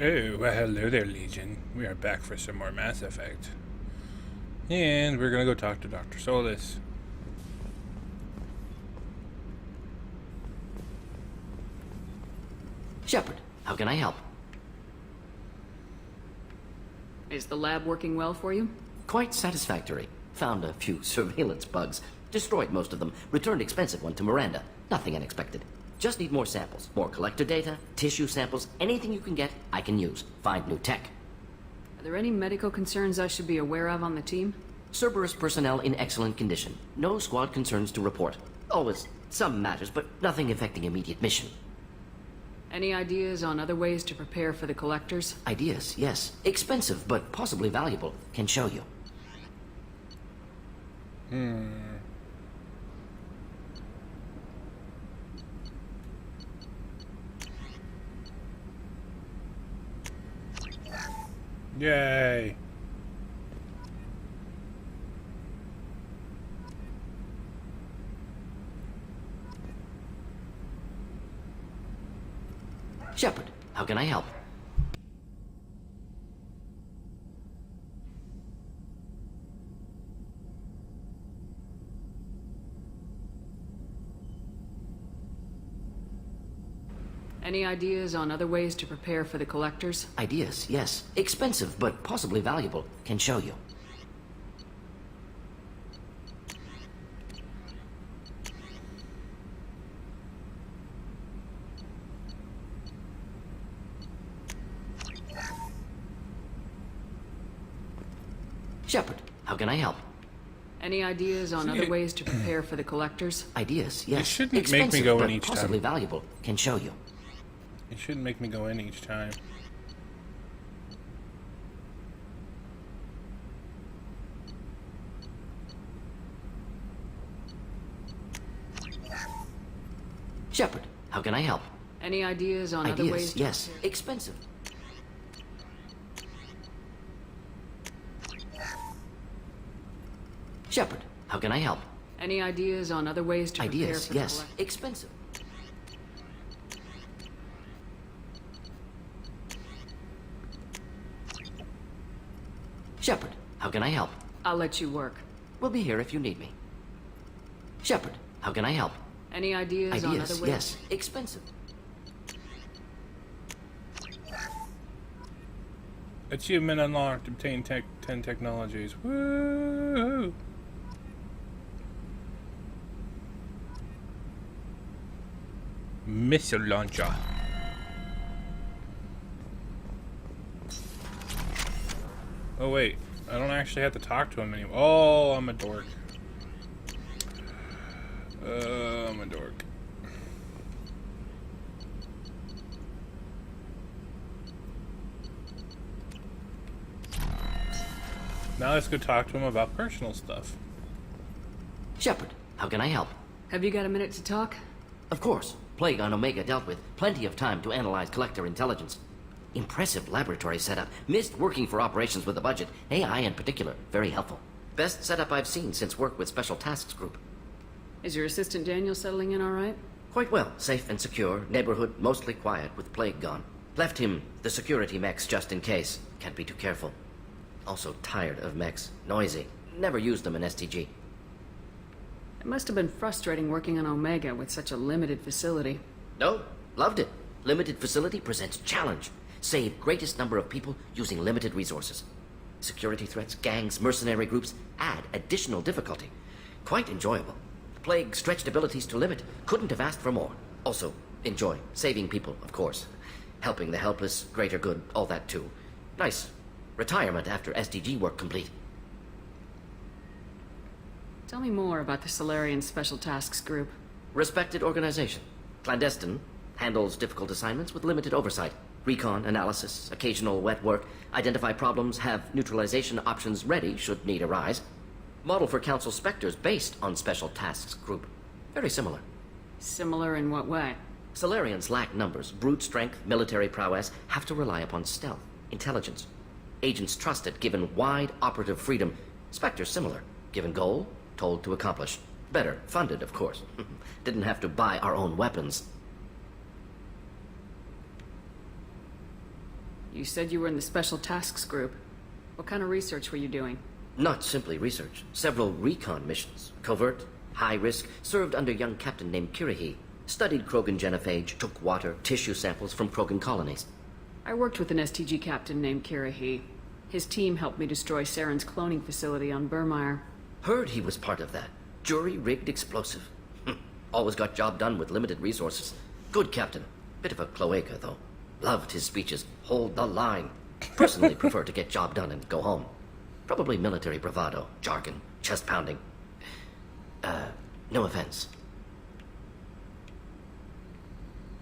Oh, well, hello there, Legion. We are back for some more Mass Effect. And we're gonna go talk to Dr. Solis. Shepard, how can I help? Is the lab working well for you? Quite satisfactory. Found a few surveillance bugs. Destroyed most of them. Returned expensive one to Miranda. Nothing unexpected. Just need more samples. More collector data, tissue samples, anything you can get, I can use. Find new tech. Are there any medical concerns I should be aware of on the team? Cerberus personnel in excellent condition. No squad concerns to report. Always some matters, but nothing affecting immediate mission. Any ideas on other ways to prepare for the collectors? Ideas, yes. Expensive, but possibly valuable. Can show you. Yay! Shepard, how can I help? Any ideas on other ways to prepare for the collectors? Ideas, yes. Expensive, but possibly valuable. Can show you. Shepard, how can I help? Any ideas on other ways to prepare for the collectors? Ideas, yes. shouldn't make me Expensive, go in but each time. possibly valuable. Can show you. You shouldn't make me go in each time. Shepard, how can I help? Any ideas on other ways Ideas, to yes. prepare? Expensive. Shepard, how can I help? Any ideas on other ways to prepare Ideas, for yes. the collectors? Expensive. Shepard, how can I help? I'll let you work. We'll be here if you need me. Shepard, how can I help? Any ideas on Ideas, other ways? yes. Expensive. Achievement unlocked. Obtain 10 technologies. Woo! Missile launcher. Oh wait, I don't actually have to talk to him anymore. Oh, I'm a dork. I'm a dork. Now let's go talk to him about personal stuff. Shepard, how can I help? Have you got a minute to talk? Of course. Plague on Omega dealt with. Plenty of time to analyze collector intelligence. Impressive laboratory setup. Missed working for operations with a budget. AI in particular. Very helpful. Best setup I've seen since work with Special Tasks Group. Is your assistant Daniel settling in all right? Quite well. Safe and secure. Neighborhood mostly quiet with Plague gone. Left him the security mechs just in case. Can't be too careful. Also tired of mechs. Noisy. Never used them in STG. It must have been frustrating working on Omega with such a limited facility. No, loved it. Limited facility presents challenge. Save greatest number of people using limited resources. Security threats, gangs, mercenary groups add additional difficulty. Quite enjoyable. Plague stretched abilities to limit. Couldn't have asked for more. Also, enjoy. Saving people, of course. Helping the helpless, greater good, all that too. Nice. Retirement after SDG work complete. Tell me more about the Solarian Special Tasks Group. Respected organization. Clandestine. Handles difficult assignments with limited oversight. Recon, analysis, occasional wet work. Identify problems, have neutralization options ready should need arise. Model for Council Spectres based on Special Tasks Group. Very similar. Similar in what way? Solarians lack numbers, brute strength, military prowess, have to rely upon stealth, intelligence. Agents trusted, given wide operative freedom. Spectres similar, given goal, told to accomplish. Better, funded, of course. Didn't have to buy our own weapons. You said you were in the Special Tasks Group. What kind of research were you doing? Not simply research. Several recon missions. Covert, high risk, served under a young captain named Kirihi. Studied Krogan genophage, took water, tissue samples from Krogan colonies. I worked with an STG captain named Kirihi. His team helped me destroy Saren's cloning facility on Burmire. Heard he was part of that. Jury-rigged explosive. Always got job done with limited resources. Good captain. Bit of a cloaca, though. Loved his speeches. Hold the line. Personally prefer to get job done and go home. Probably military bravado, jargon, chest pounding. No offense.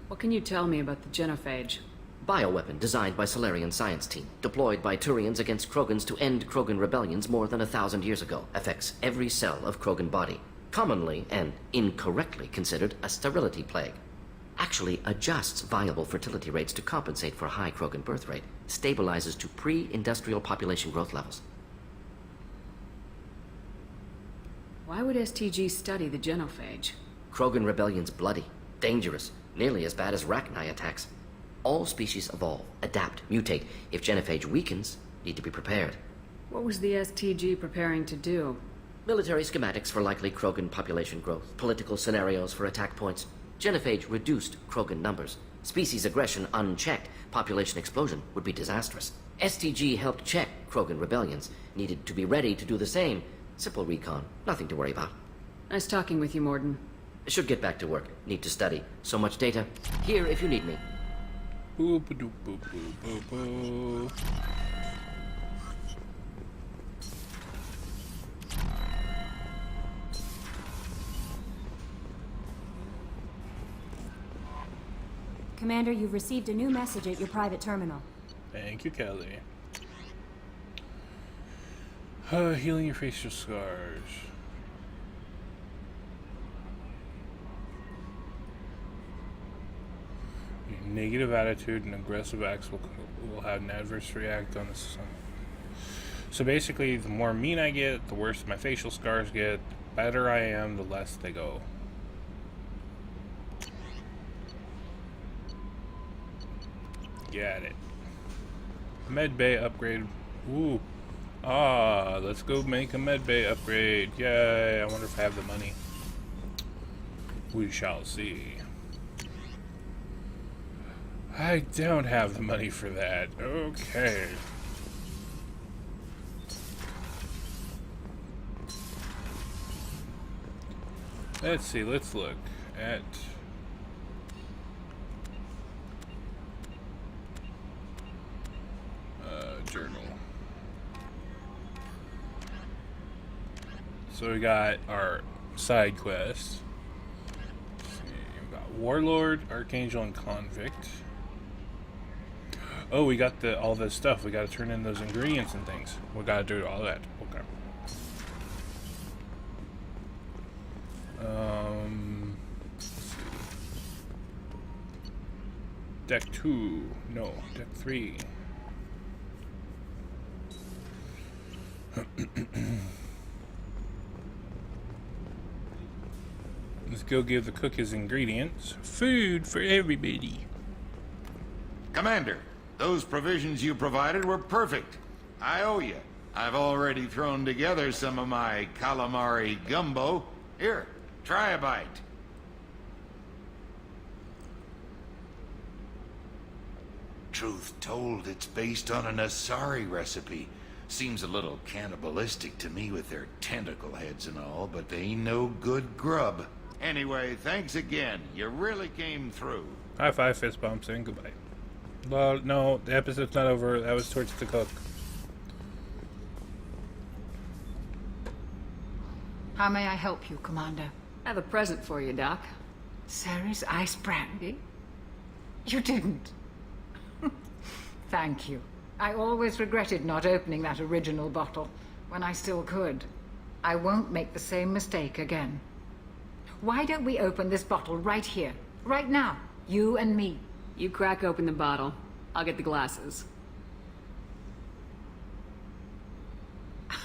What can you tell me about the genophage? Bioweapon designed by Solarian science team, deployed by Turians against Krogans to end Krogan rebellions more than 1,000 years ago. Affects every cell of Krogan body. Commonly and incorrectly considered a sterility plague. Actually adjusts viable fertility rates to compensate for a high Krogan birth rate. Stabilizes to pre-industrial population growth levels. Why would STG study the genophage? Krogan rebellion's bloody, dangerous, nearly as bad as Rachni attacks. All species evolve, adapt, mutate. If genophage weakens, need to be prepared. What was the STG preparing to do? Military schematics for likely Krogan population growth, political scenarios for attack points. Genophage reduced Krogan numbers. Species aggression unchecked, population explosion would be disastrous. STG helped check Krogan rebellions, needed to be ready to do the same. Simple recon, nothing to worry about. Nice talking with you, Morden. Should get back to work, need to study. So much data. Here if you need me. Boop doop boop boop boop boop. Commander, you've received a new message at your private terminal. Thank you, Kelly. Healing your facial scars. Your negative attitude and aggressive acts will have an adverse react on the sun. So basically, the more mean I get, the worse my facial scars get. The better I am, the less they go. Got it. Medbay upgrade. Ooh. Let's go make a medbay upgrade. Yay. I wonder if I have the money. We shall see. I don't have the money for that. Okay. Let's see. Let's look at... journal. So we got our side quests. Let's see, we got Warlord, Archangel, and Convict. Oh, we got all this stuff. We got to turn in those ingredients and things. We got to do all that. Okay. Let's see. Deck 2. No, Deck 3. Let's go give the cook his ingredients. Food for everybody. Commander, those provisions you provided were perfect. I owe you. I've already thrown together some of my calamari gumbo. Here, try a bite. Truth told, it's based on an Asari recipe. Seems a little cannibalistic to me with their tentacle heads and all, but they ain't no good grub. Anyway, thanks again. You really came through. High five, fist bumps, and goodbye. Well, no, the episode's not over. That was towards the cook. How may I help you, Commander? I have a present for you, Doc. Sarah's ice brandy? You didn't. Thank you. I always regretted not opening that original bottle when I still could. I won't make the same mistake again. Why don't we open this bottle right here, right now, you and me? You crack open the bottle. I'll get the glasses.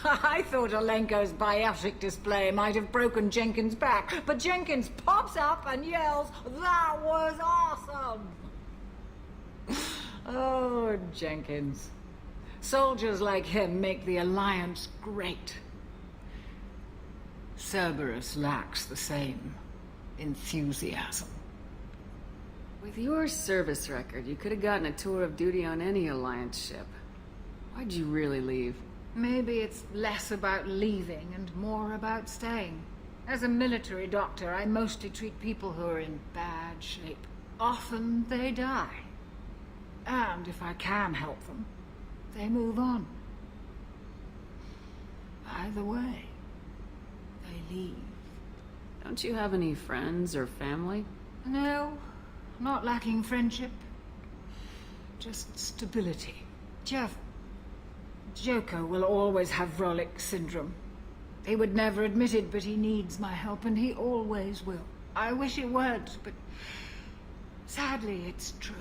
I thought Alenko's biotic display might have broken Jenkins' back, but Jenkins pops up and yells, "That was awesome!" Oh, Lord Jenkins. Soldiers like him make the Alliance great. Cerberus lacks the same enthusiasm. With your service record, you could have gotten a tour of duty on any Alliance ship. Why'd you really leave? Maybe it's less about leaving and more about staying. As a military doctor, I mostly treat people who are in bad shape. Often they die. And if I can help them, they move on. Either way, they leave. Don't you have any friends or family? No, not lacking friendship. Just stability. Joko will always have Vrolic syndrome. He would never admit it, but he needs my help, and he always will. I wish it weren't, but sadly, it's true.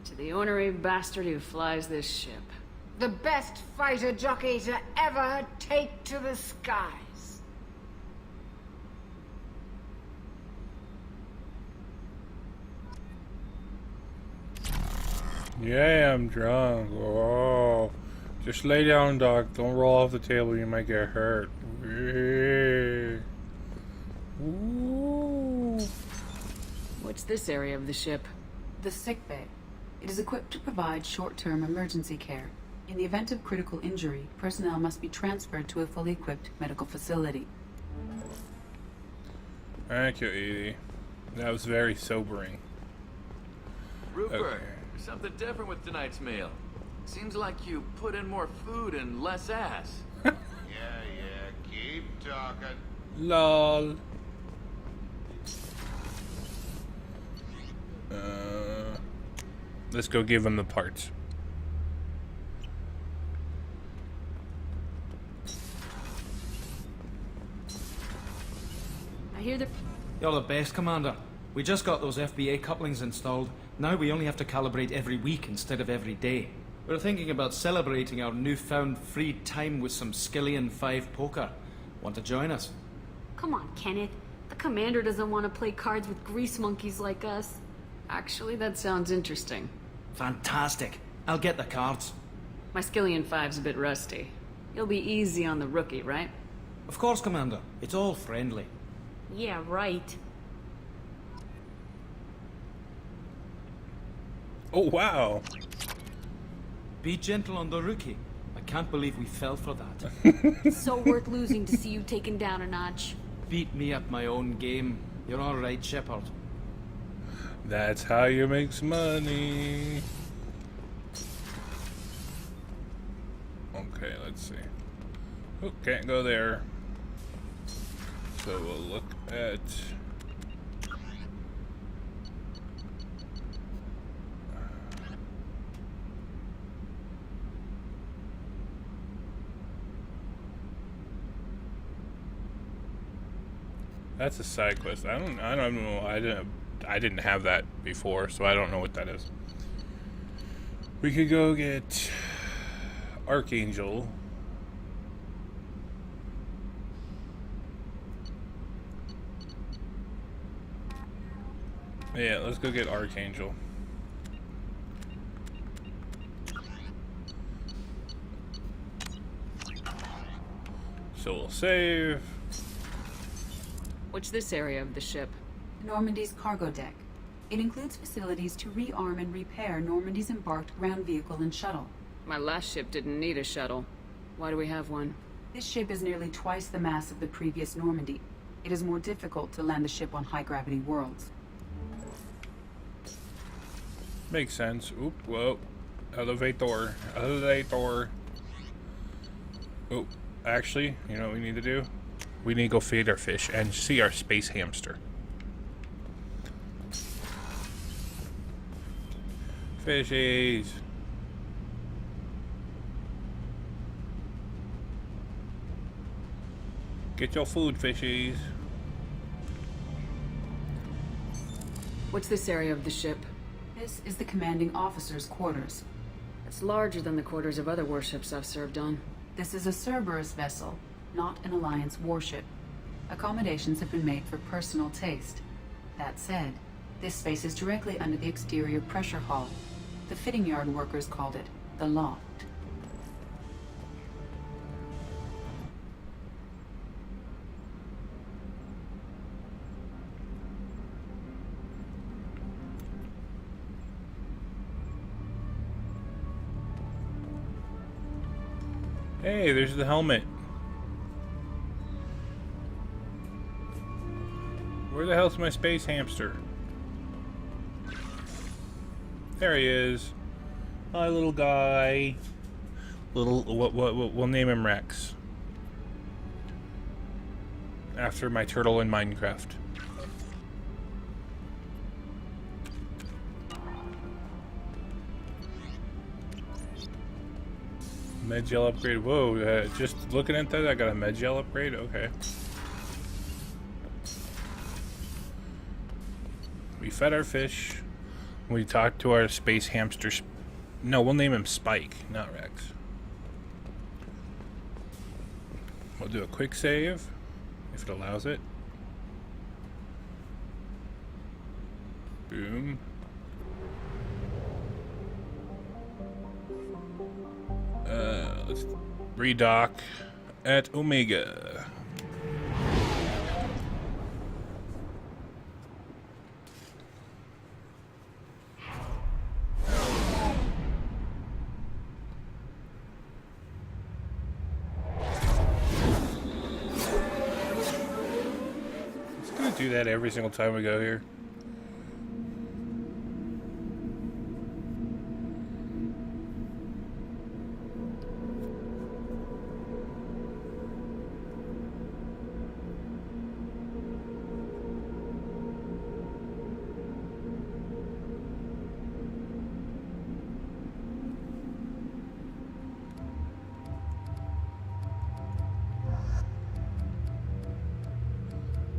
To the ornery bastard who flies this ship. The best fighter jockey to ever take to the skies. Yeah, I'm drunk. Oh. Just lay down, Doc. Don't roll off the table. You might get hurt. Ooh. What's this area of the ship? The sick bay. It is equipped to provide short-term emergency care. In the event of critical injury, personnel must be transferred to a fully equipped medical facility. Thank you, Edie. That was very sobering. Rupert, Okay. there's something different with tonight's meal. Seems like you put in more food and less ass. Yeah, keep talking. Lol. Let's go give him the parts. I hear the... You're the best, Commander. We just got those FBA couplings installed. Now we only have to calibrate every week instead of every day. We're thinking about celebrating our newfound free time with some Skillian 5 poker. Want to join us? Come on, Kenneth. The commander doesn't want to play cards with grease monkeys like us. Actually, that sounds interesting. Fantastic. I'll get the cards. My Skillian 5's a bit rusty. You'll be easy on the rookie, right? Of course, Commander. It's all friendly. Yeah, right. Oh, wow. Be gentle on the rookie. I can't believe we fell for that. It's so worth losing to see you taken down a notch. Beat me at my own game. You're all right, Shepard. That's how you make money. Okay, let's see. Oh, can't go there. So we'll look at... That's a side quest. I don't know. I didn't have that before, so I don't know what that is. We could go get Archangel. Yeah, let's go get Archangel. So we'll save. What's this area of the ship? Normandy's cargo deck. It includes facilities to rearm and repair Normandy's embarked ground vehicle and shuttle. My last ship didn't need a shuttle. Why do we have one? This ship is nearly twice the mass of the previous Normandy. It is more difficult to land the ship on high-gravity worlds. Makes sense. Oop, whoa. Elevator. Elevator. Oh, actually, you know what we need to do? We need to go feed our fish and see our space hamster. Fishies. Get your food, fishies. What's this area of the ship? This is the commanding officer's quarters. It's larger than the quarters of other warships I've served on. This is a Cerberus vessel, not an Alliance warship. Accommodations have been made for personal taste. That said, this space is directly under the exterior pressure hull. The fitting yard workers called it the loft. Hey, there's the helmet. Where the hell's my space hamster? There he is. Hi, little guy. What we'll name him Rex. After my turtle in Minecraft. Med gel upgrade. Whoa, just looking at that, I got a med gel upgrade? Okay. We fed our fish. We talked to our space hamster. No, we'll name him Spike, not Rex. We'll do a quick save, if it allows it. Boom. Let's redock at Omega. It's gonna do that every single time we go here.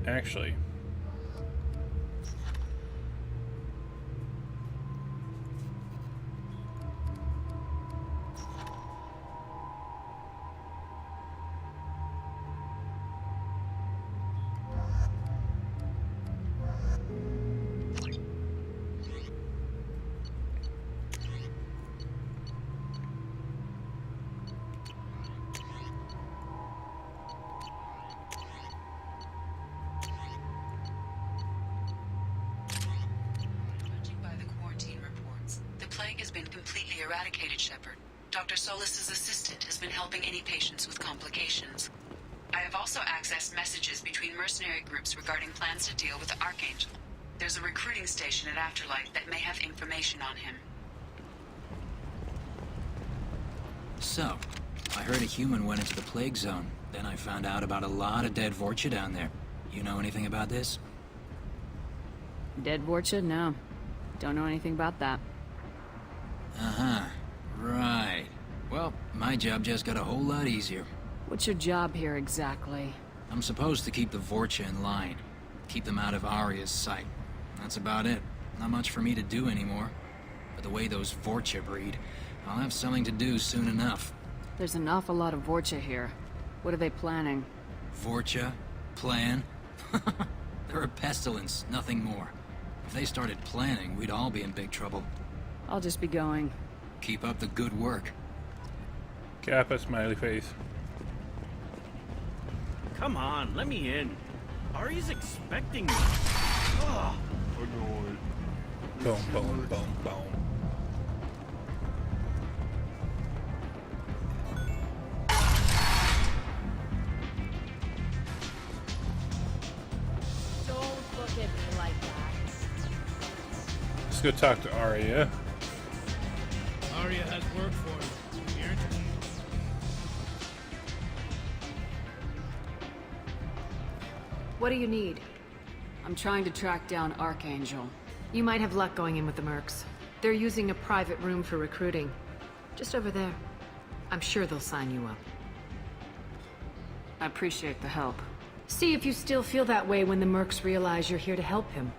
Actually, eradicated, Shepard. Dr. Solis's assistant has been helping any patients with complications. I have also accessed messages between mercenary groups regarding plans to deal with the Archangel. There's a recruiting station at Afterlife that may have information on him. So, I heard a human went into the plague zone. Then I found out about a lot of dead Vorcha down there. You know anything about this? Dead Vorcha? No. Don't know anything about that. Uh-huh. Right. Well, my job just got a whole lot easier. What's your job here exactly? I'm supposed to keep the Vorcha in line. Keep them out of Arya's sight. That's about it. Not much for me to do anymore. But the way those Vorcha breed, I'll have something to do soon enough. There's an awful lot of Vorcha here. What are they planning? Vorcha? Plan? They're a pestilence, nothing more. If they started planning, we'd all be in big trouble. I'll just be going. Keep up the good work. Kappa smiley face. Come on, let me in. Ari's expecting me. Oh, annoyed. Boom, boom, boom, boom. Don't look at me like that. Let's go talk to Arya. Arya has work for you. Here. What do you need? I'm trying to track down Archangel. You might have luck going in with the mercs. They're using a private room for recruiting. Just over there. I'm sure they'll sign you up. I appreciate the help. See if you still feel that way when the mercs realize you're here to help him.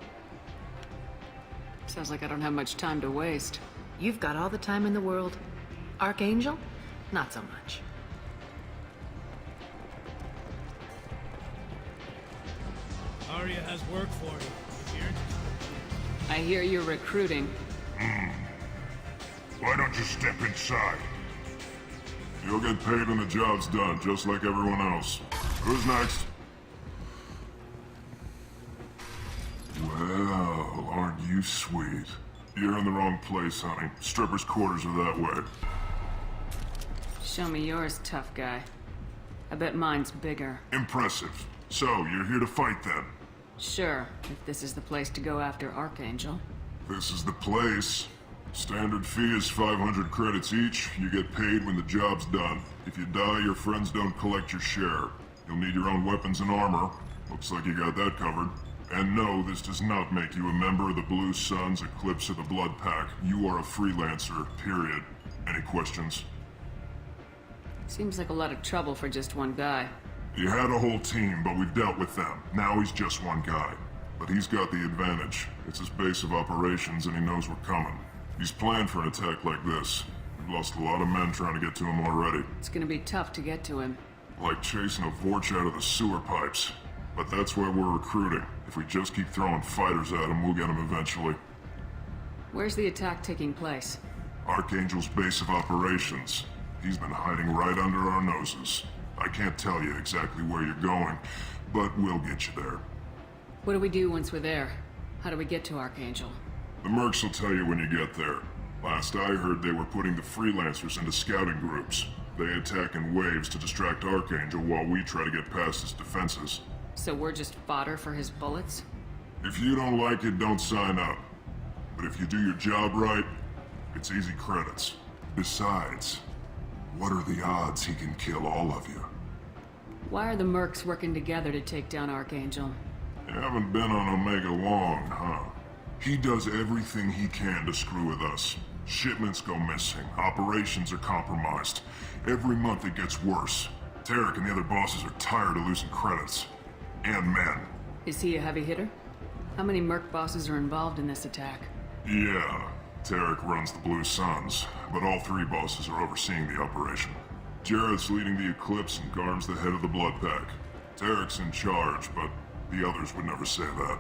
Sounds like I don't have much time to waste. You've got all the time in the world. Archangel? Not so much. Arya has work for you. Here. I hear you're recruiting. Why don't you step inside? You'll get paid when the job's done, just like everyone else. Who's next? Well, aren't you sweet? You're in the wrong place, honey. Strippers' quarters are that way. Show me yours, tough guy. I bet mine's bigger. Impressive. So, you're here to fight then? Sure, if this is the place to go after Archangel. This is the place. Standard fee is 500 credits each. You get paid when the job's done. If you die, your friends don't collect your share. You'll need your own weapons and armor. Looks like you got that covered. And no, this does not make you a member of the Blue Suns, Eclipse, or the Blood Pack. You are a freelancer, period. Any questions? Seems like a lot of trouble for just one guy. You had a whole team, but we've dealt with them. Now he's just one guy. But he's got the advantage. It's his base of operations, and he knows we're coming. He's planned for an attack like this. We've lost a lot of men trying to get to him already. It's gonna be tough to get to him. Like chasing a Vorch out of the sewer pipes. But that's why we're recruiting. If we just keep throwing fighters at him, we'll get him eventually. Where's the attack taking place? Archangel's base of operations. He's been hiding right under our noses. I can't tell you exactly where you're going, but we'll get you there. What do we do once we're there? How do we get to Archangel? The mercs will tell you when you get there. Last I heard, they were putting the freelancers into scouting groups. They attack in waves to distract Archangel while we try to get past his defenses. So we're just fodder for his bullets? If you don't like it, don't sign up. But if you do your job right, it's easy credits. Besides, what are the odds he can kill all of you? Why are the mercs working together to take down Archangel? You haven't been on Omega long, huh? He does everything he can to screw with us. Shipments go missing, operations are compromised. Every month it gets worse. Tarek and the other bosses are tired of losing credits. And men. Is he a heavy hitter? How many merc bosses are involved in this attack? Yeah, Tarek runs the Blue Suns, but all three bosses are overseeing the operation. Jarrett's leading the Eclipse and Garm's the head of the Blood Pack. Tarek's in charge, but the others would never say that.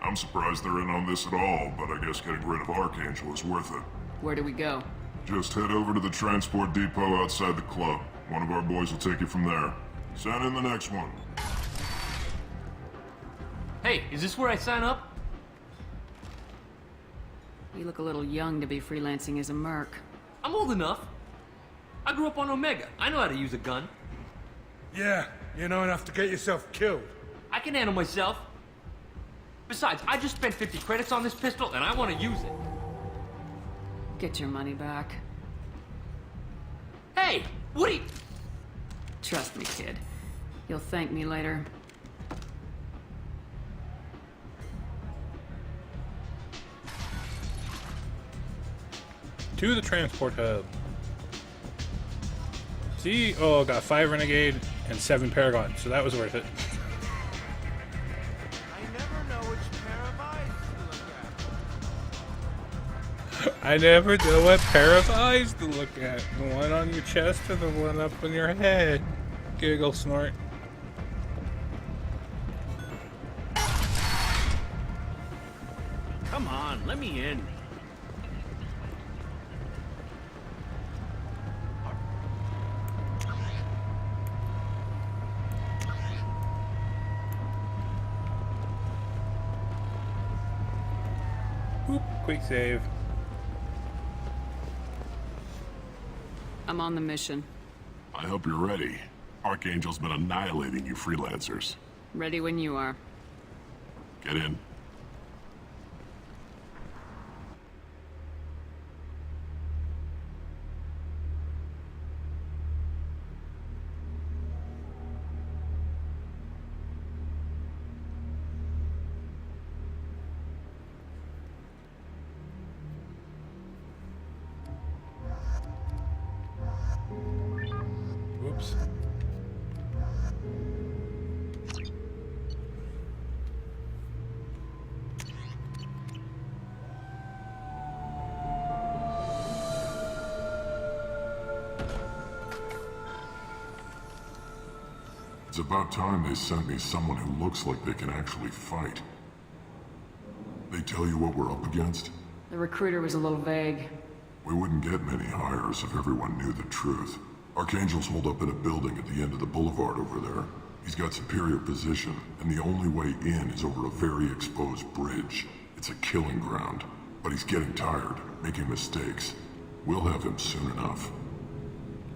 I'm surprised they're in on this at all, but I guess getting rid of Archangel is worth it. Where do we go? Just head over to the transport depot outside the club. One of our boys will take you from there. Send in the next one. Hey, is this where I sign up? You look a little young to be freelancing as a merc. I'm old enough. I grew up on Omega. I know how to use a gun. Yeah, you know enough to get yourself killed. I can handle myself. Besides, I just spent 50 credits on this pistol, and I want to use it. Get your money back. Hey, what are you... Trust me, kid. You'll thank me later. To the transport hub. See? Oh, got 5 Renegade and 7 Paragon, so that was worth it. I never know what pair of eyes to look at. The one on your chest or the one up on your head. Giggle snort. Come on, let me in. Oop, quick save. I'm on the mission. I hope you're ready. Archangel's been annihilating you freelancers. Ready when you are. Get in. Whoops. It's about time they sent me someone who looks like they can actually fight. They tell you what we're up against? The recruiter was a little vague. We wouldn't get many hires if everyone knew the truth. Archangel's holed up in a building at the end of the boulevard over there. He's got superior position, and the only way in is over a very exposed bridge. It's a killing ground, but he's getting tired, making mistakes. We'll have him soon enough.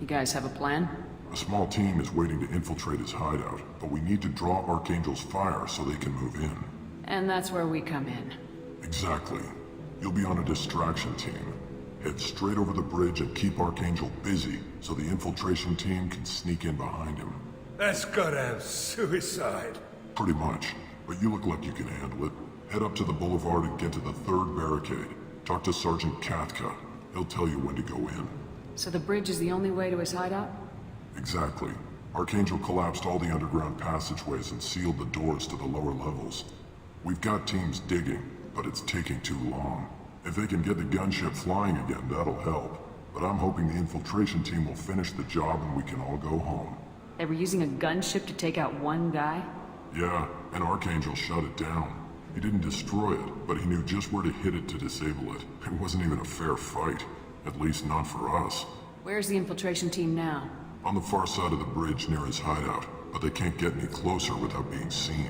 You guys have a plan? A small team is waiting to infiltrate his hideout, but we need to draw Archangel's fire so they can move in. And that's where we come in. Exactly. You'll be on a distraction team. Head straight over the bridge and keep Archangel busy so the infiltration team can sneak in behind him. That's goddamn suicide. Pretty much, but you look like you can handle it. Head up to the boulevard and get to the 3rd barricade. Talk to Sergeant Kathka. He'll tell you when to go in. So the bridge is the only way to his hideout? Exactly. Archangel collapsed all the underground passageways and sealed the doors to the lower levels. We've got teams digging, but it's taking too long. If they can get the gunship flying again, that'll help. But I'm hoping the infiltration team will finish the job and we can all go home. They were using a gunship to take out one guy? Yeah, and Archangel shut it down. He didn't destroy it, but he knew just where to hit it to disable it. It wasn't even a fair fight. At least not for us. Where's the infiltration team now? On the far side of the bridge near his hideout, but they can't get any closer without being seen.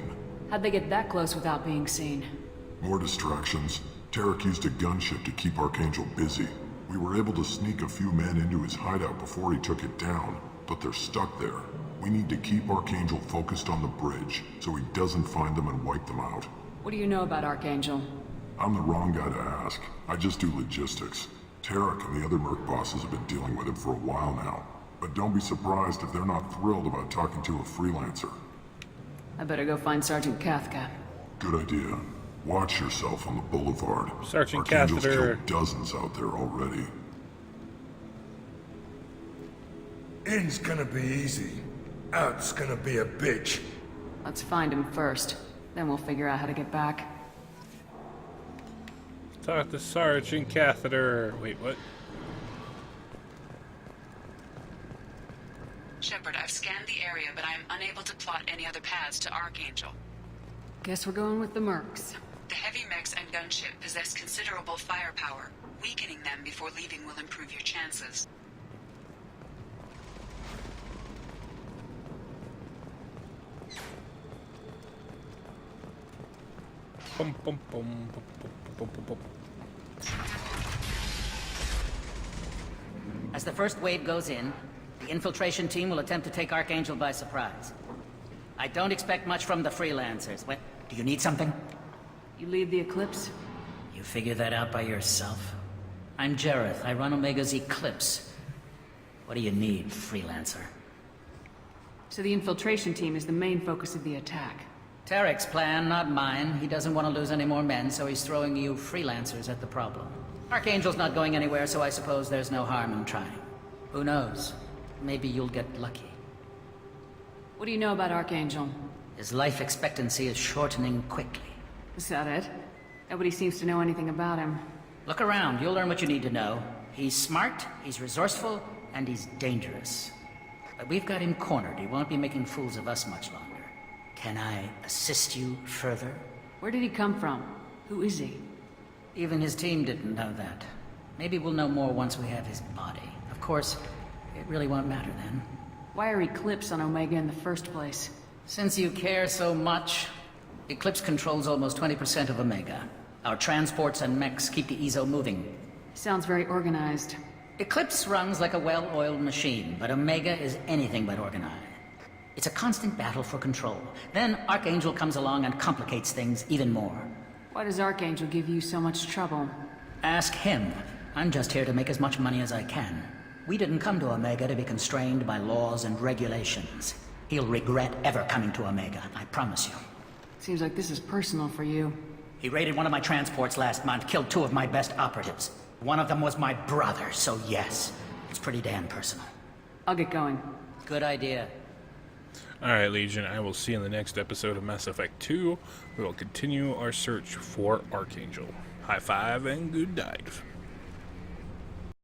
How'd they get that close without being seen? More distractions. Tarek used a gunship to keep Archangel busy. We were able to sneak a few men into his hideout before he took it down, but they're stuck there. We need to keep Archangel focused on the bridge, so he doesn't find them and wipe them out. What do you know about Archangel? I'm the wrong guy to ask. I just do logistics. Tarek and the other Merc bosses have been dealing with him for a while now. But don't be surprised if they're not thrilled about talking to a freelancer. I better go find Sergeant Kathka. Good idea. Watch yourself on the boulevard. Sergeant Archangel's Catheter. killed dozens out there already. In's gonna be easy. Out's gonna be a bitch. Let's find him first. Then we'll figure out how to get back. Talk to Sergeant Catheter. Wait, what? Shepard, I've scanned the area, but I am unable to plot any other paths to Archangel. Guess we're going with the Mercs. The heavy mechs and gunship possess considerable firepower. Weakening them before leaving will improve your chances. Bum, bum, bum, bum, bum, bum, bum. As the first wave goes in, the infiltration team will attempt to take Archangel by surprise. I don't expect much from the freelancers. What? Do you need something? You lead the Eclipse? You figure that out by yourself? I'm Jareth. I run Omega's Eclipse. What do you need, freelancer? So the infiltration team is the main focus of the attack. Tarek's plan, not mine. He doesn't want to lose any more men, so he's throwing you freelancers at the problem. Archangel's not going anywhere, so I suppose there's no harm in trying. Who knows? Maybe you'll get lucky. What do you know about Archangel? His life expectancy is shortening quickly. Is that it? Nobody seems to know anything about him. Look around, you'll learn what you need to know. He's smart, he's resourceful, and he's dangerous. But we've got him cornered. He won't be making fools of us much longer. Can I assist you further? Where did he come from? Who is he? Even his team didn't know that. Maybe we'll know more once we have his body. Of course, it really won't matter then. Why are Eclipse on Omega in the first place? Since you care so much, Eclipse controls almost 20% of Omega. Our transports and mechs keep the EZO moving. Sounds very organized. Eclipse runs like a well-oiled machine, but Omega is anything but organized. It's a constant battle for control. Then Archangel comes along and complicates things even more. Why does Archangel give you so much trouble? Ask him. I'm just here to make as much money as I can. We didn't come to Omega to be constrained by laws and regulations. He'll regret ever coming to Omega, I promise you. Seems like this is personal for you. He raided one of my transports last month, killed 2 of my best operatives. One of them was my brother, so yes, it's pretty damn personal. I'll get going. Good idea. Alright, Legion, I will see you in the next episode of Mass Effect 2. We will continue our search for Archangel. High five and good dive.